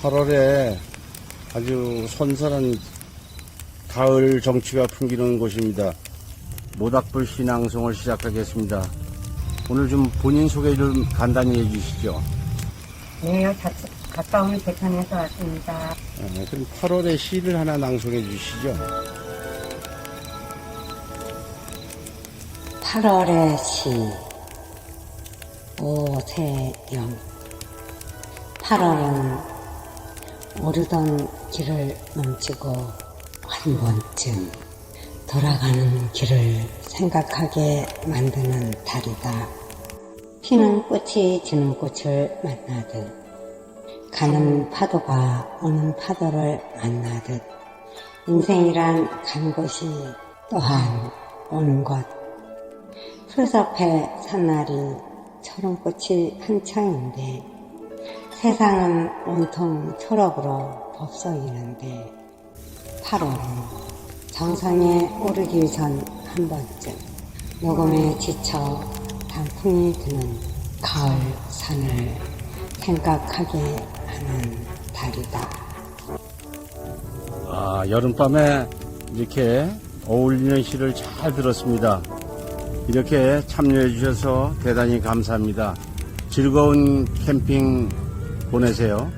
8월에 아주 선선한 가을 정취가 풍기는 곳입니다. 모닥불 신앙송을 시작하겠습니다. 오늘 좀 본인 소개 좀 간단히 해주시죠. 네, 가까운 대천에서 왔습니다. 그럼 8월의 시를 하나 낭송해 주시죠. 8월의 시 오세영. 8월은 오르던 길을 멈추고 한 번쯤 돌아가는 길을 생각하게 만드는 달이다. 피는 꽃이 지는 꽃을 만나듯, 가는 파도가 오는 파도를 만나듯, 인생이란 간 곳이 또한 오는 곳. 풀숲의 산날이 초롱꽃이 한창인데, 세상은 온통 초록으로 법석이는데, 8월은 정상에 오르기 전 한 번쯤 녹음에 지쳐 단풍이 드는 가을 산을 생각하게 하는 달이다. 여름밤에 이렇게 어울리는 시를 잘 들었습니다. 이렇게 참여해 주셔서 대단히 감사합니다. 즐거운 캠핑 보내세요.